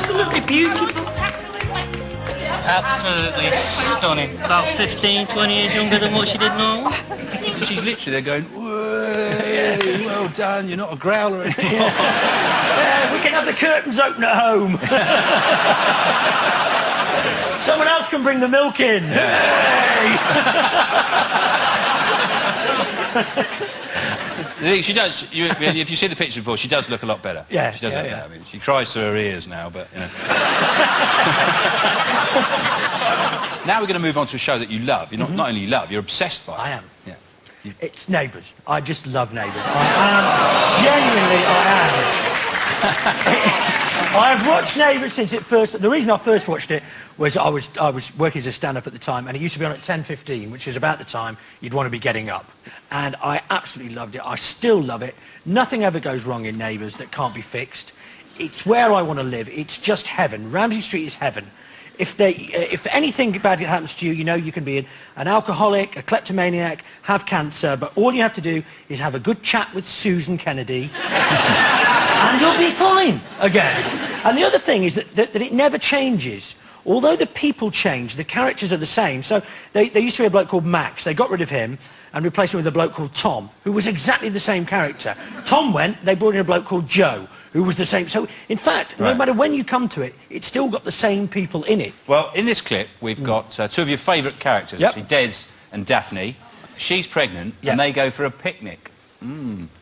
absolutely beautiful. Absolutely stunning. About 15, 20 years younger than what she did now. She's literally there going, "Way, well done, you're not a growler anymore." Yeah, we can have the curtains open at home. Someone else can bring the milk in. Hey! She does. If you see the picture before, she does look a lot better. Yeah, she does look better. yeah. I mean, she cries through her ears now, but you know. Now we're going to move on to a show that you love. You're not only love, you're obsessed by it. I am. Yeah. It's Neighbours. I just love Neighbours. Genuinely, I am. I've watched Neighbours since it first... The reason I first watched it was I was working as a stand-up at the time, and it used to be on at 10:15, which is about the time you'd want to be getting up. And I absolutely loved it. I still love it. Nothing ever goes wrong in Neighbours that can't be fixed. It's where I want to live. It's just heaven. Ramsey Street is heaven. If anything bad happens to you, you know you can be an alcoholic, a kleptomaniac, have cancer, but all you have to do is have a good chat with Susan Kennedy and you'll be fine again. And the other thing is that it never changes. Although the people change, the characters are the same. So there used to be a bloke called Max. They got rid of him and replaced him with a bloke called Tom, who was exactly the same character. Tom went, they brought in a bloke called Joe, who was the same. So, in fact, no matter when you come to it, it's still got the same people in it. Well, in this clip, we've got two of your favourite characters, actually, Des and Daphne. She's pregnant, and they go for a picnic.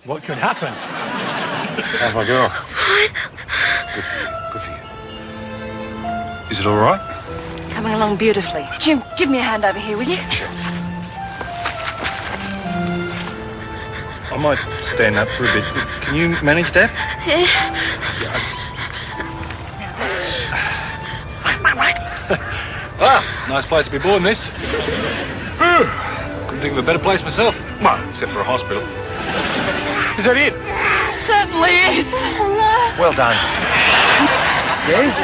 What could happen? How's my girl? Good for you. Is it all right? Coming along beautifully. Jim, give me a hand over here, will you? Sure. I might stand up for a bit. Can you manage that? Yeah. Nice place to be born, this. Couldn't think of a better place myself. Well, except for a hospital. Is that it? Certainly is. Well done. Yes?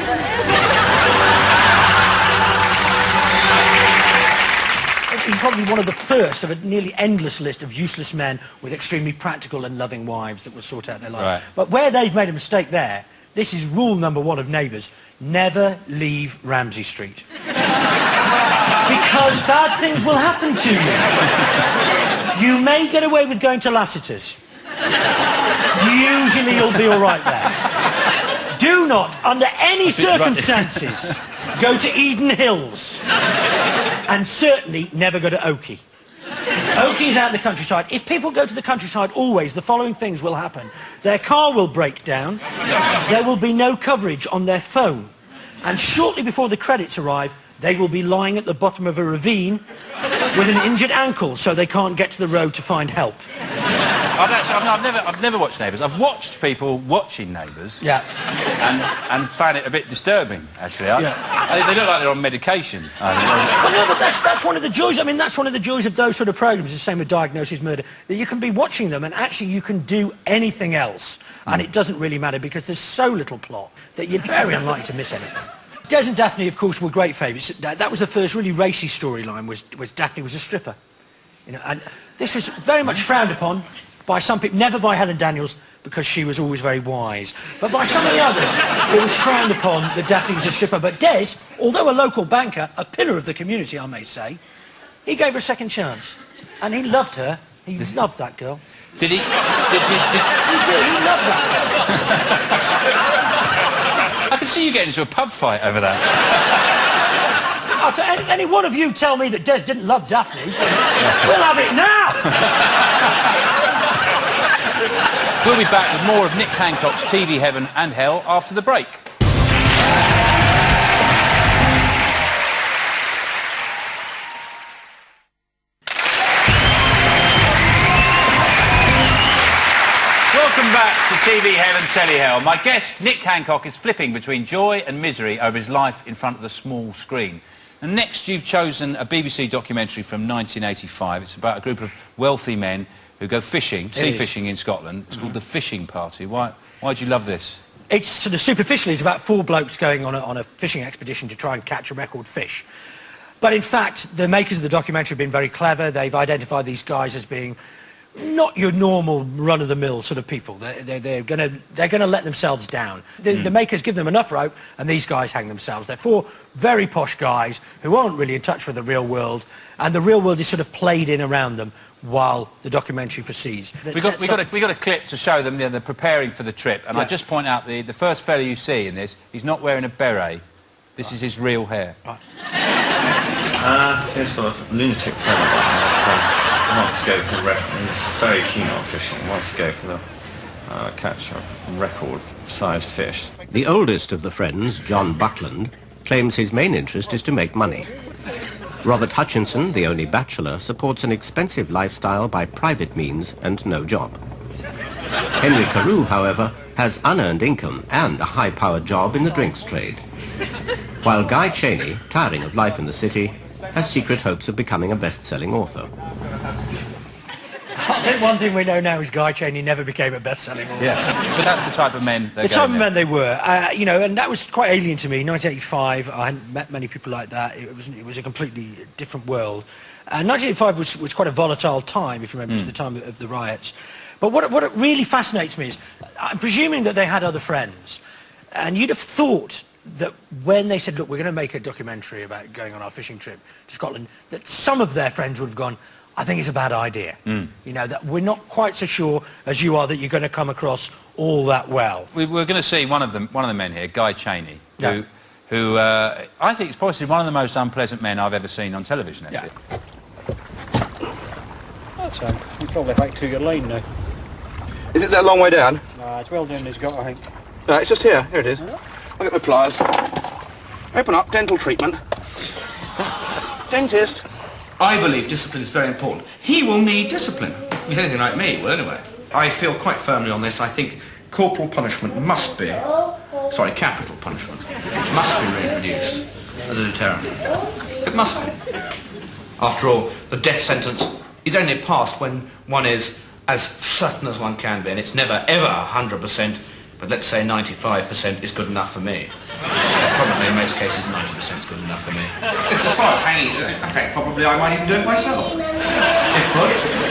He's probably one of the first of a nearly endless list of useless men with extremely practical and loving wives that will sort out their life. Right. But where they've made a mistake there, this is rule number one of Neighbours: never leave Ramsey Street. Because bad things will happen to you. You may get away with going to Lassiter's. Usually you'll be all right there. Do not, under any circumstances, go to Eden Hills. And certainly never go to Oakie. Oakie's out in the countryside. If people go to the countryside, always the following things will happen. Their car will break down. There will be no coverage on their phone. And shortly before the credits arrive, they will be lying at the bottom of a ravine with an injured ankle so they can't get to the road to find help. I've never watched Neighbours. I've watched people watching Neighbours. Yeah. And found it a bit disturbing, actually. They look like they're on medication. Well, no, but that's one of the joys. I mean, that's one of the joys of those sort of programmes. The same with Diagnosis Murder. That you can be watching them and actually you can do anything else. And it doesn't really matter because there's so little plot that you're very unlikely to miss anything. Des and Daphne, of course, were great favourites. That was the first really racy storyline, was Daphne was a stripper. You know, and this was very much frowned upon by some people, never by Helen Daniels, because she was always very wise. But by some of the others, it was frowned upon that Daphne was a stripper. But Des, although a local banker, a pillar of the community, I may say, he gave her a second chance. And he loved her. He loved that girl. Did he? He loved that I can see you getting into a pub fight over that. girl. Any one of you tell me that Des didn't love Daphne, we'll have it now! We'll be back with more of Nick Hancock's TV Heaven and Hell after the break. Welcome back to TV Heaven, Telly Hell. My guest, Nick Hancock, is flipping between joy and misery over his life in front of the small screen. And next, you've chosen a BBC documentary from 1985. It's about a group of wealthy men who go fishing, sea fishing in Scotland. It's called The Fishing Party. Why do you love this? It's sort of superficially, it's about four blokes going on a fishing expedition to try and catch a record fish. But in fact, the makers of the documentary have been very clever. They've identified these guys as being not your normal run-of-the-mill sort of people. They're gonna let themselves down. The makers give them enough rope, and these guys hang themselves. They're four very posh guys who aren't really in touch with the real world, and the real world is sort of played in around them while the documentary proceeds. We got a clip to show them. They're preparing for the trip, and I just point out the first fella you see in this. He's not wearing a beret. This is his real hair. Right. He's got a lunatic fellow there, so he wants to go for he's very keen on fishing. He wants to go for the catch a record-sized fish. The oldest of the friends, John Buckland, claims his main interest is to make money. Robert Hutchinson, the only bachelor, supports an expensive lifestyle by private means and no job. Henry Carew, however, has unearned income and a high-powered job in the drinks trade. While Guy Cheney, tiring of life in the city, has secret hopes of becoming a best-selling author. I think one thing we know now is Guy Cheney never became a best-selling author. Yeah, but that's the type of men they're The type of men they were, you know, and that was quite alien to me. 1985, I hadn't met many people like that. It was a completely different world. 1985 was quite a volatile time, if you remember. It was the time of the riots. But what really fascinates me is, I'm presuming that they had other friends, and you'd have thought that when they said, look, we're going to make a documentary about going on our fishing trip to Scotland, that some of their friends would have gone, I think it's a bad idea. You know, that we're not quite so sure as you are that you're going to come across all that well. We're going to see one of the men here, Guy Cheney, who I think is possibly one of the most unpleasant men I've ever seen on television, actually. That's you probably back to your line now. Is it that long way down? It's well down this gut, I think. It's just here. Here it is. I'll get my pliers. Open up. Dental treatment. Dentist. I believe discipline is very important. He will need discipline. If he's anything like me, well, anyway. I feel quite firmly on this. I think corporal punishment must be... Sorry, capital punishment must be reintroduced as a deterrent. It must be. After all, the death sentence is only passed when one is as certain as one can be, and it's never, ever 100%, but let's say 95% is good enough for me. Probably in most cases 90% is good enough for me. As far as hanging, in fact, probably I might even do it myself. If pushed.